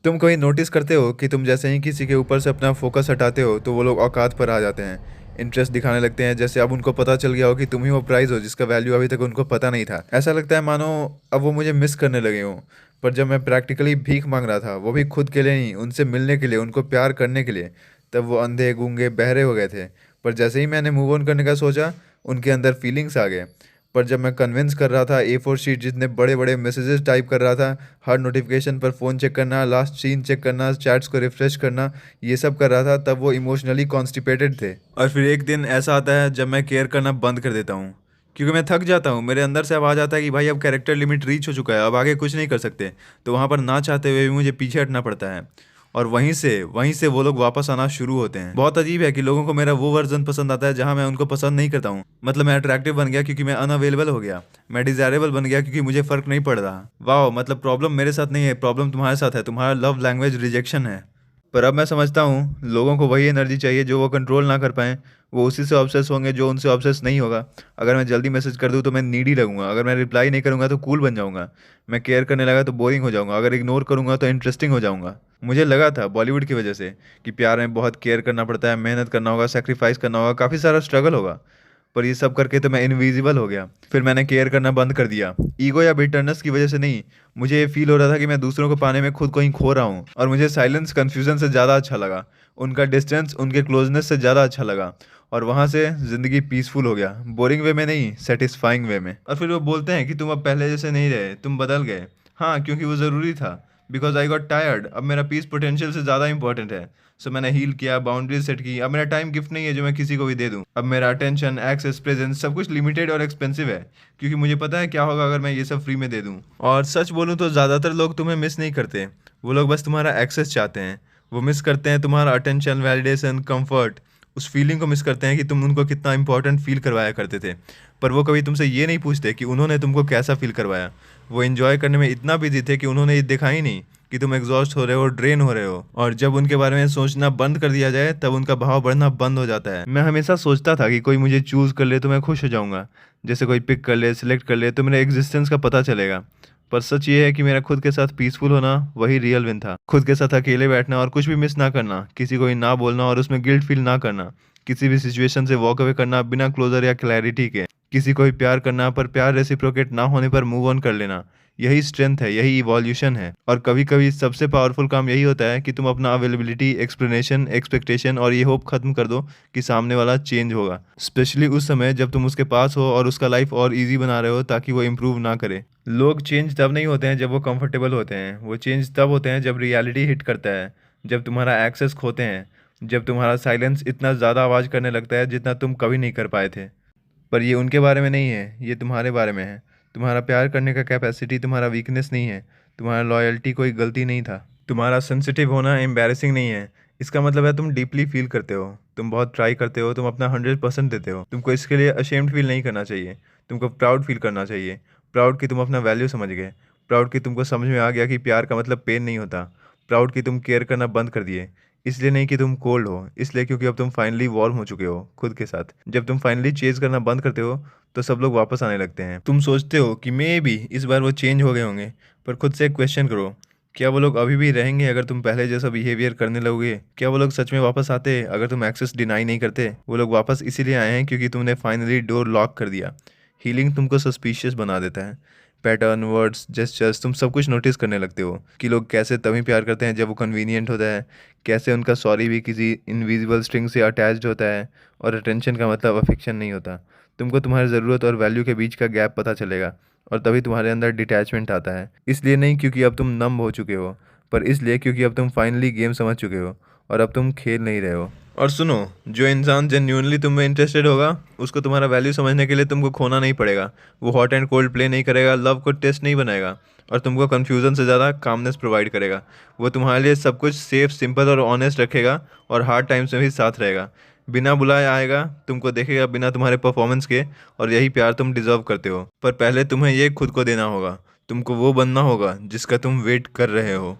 तुम कभी नोटिस करते हो कि तुम जैसे ही किसी के ऊपर से अपना फोकस हटाते हो तो वो लोग औकात पर आ जाते हैं। इंटरेस्ट दिखाने लगते हैं, जैसे अब उनको पता चल गया हो कि तुम ही वो प्राइज़ हो जिसका वैल्यू अभी तक उनको पता नहीं था। ऐसा लगता है मानो अब वो मुझे मिस करने लगे हों। पर जब मैं प्रैक्टिकली भीख मांग रहा था, वो भी खुद के लिए नहीं, उनसे मिलने के लिए, उनको प्यार करने के लिए, तब वो अंधे गूंगे बहरे हो गए थे। पर जैसे ही मैंने मूव ऑन करने का सोचा, उनके अंदर फीलिंग्स आ गए। पर जब मैं कन्विंस कर रहा था, A4 शीट जितने बड़े बड़े मैसेजेस टाइप कर रहा था, हर नोटिफिकेशन पर फ़ोन चेक करना, लास्ट सीन चेक करना, चैट्स को रिफ्रेश करना, ये सब कर रहा था, तब वो इमोशनली कॉन्स्टिपेटेड थे। और फिर एक दिन ऐसा आता है जब मैं केयर करना बंद कर देता हूँ, क्योंकि मैं थक जाता हूँ। मेरे अंदर से आवाज़ आता है कि भाई अब कैरेक्टर लिमिट रीच हो चुका है, अब आगे कुछ नहीं कर सकते। तो वहाँ पर ना चाहते हुए भी मुझे पीछे हटना पड़ता है। और वहीं से वो लोग वापस आना शुरू होते हैं। बहुत अजीब है कि लोगों को मेरा वो वर्जन पसंद आता है जहां मैं उनको पसंद नहीं करता हूँ। मतलब मैं अट्रैक्टिव बन गया क्योंकि मैं अनअवेलेबल हो गया। मैं डिजायरेबल बन गया क्योंकि मुझे फर्क नहीं पड़ रहा। वाह, मतलब प्रॉब्लम मेरे साथ नहीं है, प्रॉब्लम तुम्हारे साथ है। तुम्हारा लव लैंग्वेज रिजेक्शन है। पर अब मैं समझता हूँ लोगों को वही एनर्जी चाहिए जो वो कंट्रोल ना कर पाएँ। वो उसी से ऑब्सेस होंगे जो उनसे ऑब्सेस नहीं होगा। अगर मैं जल्दी मैसेज कर दूँ तो मैं नीडी लगूंगा, अगर मैं रिप्लाई नहीं करूंगा तो कूल बन जाऊंगा। मैं केयर करने लगा तो बोरिंग हो जाऊंगा, अगर इग्नोर करूंगा तो इंटरेस्टिंग हो जाऊंगा। मुझे लगा था बॉलीवुड की वजह से कि प्यार में बहुत केयर करना पड़ता है, मेहनत करना होगा, सेक्रीफाइस करना होगा, काफ़ी सारा स्ट्रगल होगा। पर ये सब करके तो मैं इनविजिबल हो गया। फिर मैंने केयर करना बंद कर दिया, ईगो या बिटरनेस की वजह से नहीं। मुझे ये फील हो रहा था कि मैं दूसरों को पाने में खुद को ही खो रहा हूँ। और मुझे साइलेंस कन्फ्यूजन से ज़्यादा अच्छा लगा, उनका डिस्टेंस उनके क्लोजनेस से ज़्यादा अच्छा लगा। और वहाँ से ज़िंदगी पीसफुल हो गया, बोरिंग वे में नहीं, सेटिस्फाइंग वे में। और फिर वो बोलते हैं कि तुम अब पहले जैसे नहीं रहे, तुम बदल गए। हाँ, क्योंकि वो ज़रूरी था। Because I got tired. अब मेरा पीस पोटेंशियल से ज़्यादा इंपॉर्टेंट है। सो मैंने हील किया, बाउंड्रीज सेट की। अब मेरा टाइम गिफ्ट नहीं है जो मैं किसी को भी दे दूं। अब मेरा अटेंशन, एक्सेस, प्रेजेंस सब कुछ लिमिटेड और एक्सपेंसिव है, क्योंकि मुझे पता है क्या होगा अगर मैं ये सब फ्री में दे दूं। और सच बोलूं तो ज़्यादातर लोग तुम्हें मिस नहीं करते, वो लोग बस तुम्हारा एक्सेस चाहते हैं। वो मिस करते हैं तुम्हारा अटेंशन, वैलिडेशन, कंफर्ट। उस फीलिंग को मिस करते हैं कि तुम उनको कितना इंपॉर्टेंट फील करवाया करते थे। पर वो कभी तुमसे ये नहीं पूछते कि उन्होंने तुमको कैसा फील करवाया। वो एंजॉय करने में इतना बिजी थे कि उन्होंने ये देखा ही नहीं कि तुम एग्जॉस्ट हो रहे हो, ड्रेन हो रहे हो। और जब उनके बारे में सोचना बंद कर दिया जाए तब उनका भाव बढ़ना बंद हो जाता है। मैं हमेशा सोचता था कि कोई मुझे चूज कर ले तो मैं खुश हो जाऊंगा, जैसे कोई पिक कर ले, सिलेक्ट कर ले तो मेरे एग्जिस्टेंस का पता चलेगा। पर सच ये है कि मेरा खुद के साथ पीसफुल होना वही रियल विन था। खुद के साथ अकेले बैठना और कुछ भी मिस ना करना, किसी को ही ना बोलना और उसमें गिल्ट फील ना करना, किसी भी सिचुएशन से वॉक अवे करना बिना क्लोजर या क्लैरिटी के, किसी को भी प्यार करना पर प्यार रेसिप्रोकेट ना होने पर मूव ऑन कर लेना। यही स्ट्रेंथ है, यही इवोल्यूशन है। और कभी कभी सबसे पावरफुल काम यही होता है कि तुम अपना अवेलेबिलिटी, एक्सप्लेनेशन, एक्सपेक्टेशन और ये होप खत्म कर दो कि सामने वाला चेंज होगा। स्पेशली उस समय जब तुम उसके पास हो और उसका लाइफ और इजी बना रहे हो ताकि वो इम्प्रूव ना करे। लोग चेंज तब नहीं होते हैं जब वो कंफर्टेबल होते हैं, वो चेंज तब होते हैं जब रियलिटी हिट करता है, जब तुम्हारा एक्सेस खोते हैं, जब तुम्हारा साइलेंस इतना ज़्यादा आवाज़ करने लगता है जितना तुम कभी नहीं कर पाए थे। पर ये उनके बारे में नहीं है, ये तुम्हारे बारे में है। तुम्हारा प्यार करने का कैपेसिटी तुम्हारा वीकनेस नहीं है। तुम्हारा लॉयल्टी कोई गलती नहीं था। तुम्हारा सेंसिटिव होना एम्बैरेसिंग नहीं है। इसका मतलब है तुम डीपली फील करते हो, तुम बहुत ट्राई करते हो, तुम अपना 100% देते हो। तुमको इसके लिए अशेम्ड फील नहीं करना चाहिए, तुमको प्राउड फील करना चाहिए। प्राउड कि तुम अपना वैल्यू समझ गए। प्राउड कि तुमको समझ में आ गया कि प्यार का मतलब पेन नहीं होता। प्राउड कि तुम केयर करना बंद कर दिए। इसलिए नहीं कि तुम कोल्ड हो, इसलिए क्योंकि अब तुम फाइनली वार्म हो चुके हो खुद के साथ। जब तुम फाइनली चेज करना बंद करते हो तो सब लोग वापस आने लगते हैं। तुम सोचते हो कि मे बी इस बार वो चेंज हो गए होंगे, पर खुद से एक क्वेश्चन करो, क्या वो लोग अभी भी रहेंगे अगर तुम पहले जैसा बिहेवियर करने लगोगे? क्या वो लोग सच में वापस आते अगर तुम एक्सेस डिनाई नहीं करते? वो लोग वापस इसीलिए आए हैं क्योंकि तुमने फाइनली डोर लॉक कर दिया। हीलिंग तुमको सस्पिशियस बना देता है। पैटर्न, वर्ड्स, जेस्चर्स, तुम सब कुछ नोटिस करने लगते हो कि लोग कैसे तभी प्यार करते हैं जब वो कन्वीनियंट होता है, कैसे उनका सॉरी भी किसी इनविजिबल स्ट्रिंग से अटैच्ड होता है, और अटेंशन का मतलब अफेक्शन नहीं होता। तुमको तुम्हारी ज़रूरत और वैल्यू के बीच का गैप पता चलेगा, और तभी तुम्हारे अंदर डिटैचमेंट आता है। इसलिए नहीं क्योंकि अब तुम नम हो चुके हो, पर इसलिए क्योंकि अब तुम फाइनली गेम समझ चुके हो और अब तुम खेल नहीं रहे हो। और सुनो, जो इंसान जेन्यूनली तुम में इंटरेस्टेड होगा उसको तुम्हारा वैल्यू समझने के लिए तुमको खोना नहीं पड़ेगा। वो हॉट एंड कोल्ड प्ले नहीं करेगा, लव को टेस्ट नहीं बनाएगा, और तुमको कन्फ्यूज़न से ज़्यादा कामनेस प्रोवाइड करेगा। वो तुम्हारे लिए सब कुछ सेफ, सिंपल और ऑनेस्ट रखेगा, और हार्ड टाइम्स में भी साथ रहेगा। बिना बुलाए आएगा, तुमको देखेगा बिना तुम्हारे परफॉर्मेंस के, और यही प्यार तुम डिजर्व करते हो। पर पहले तुम्हें ये खुद को देना होगा। तुमको वो बनना होगा जिसका तुम वेट कर रहे हो।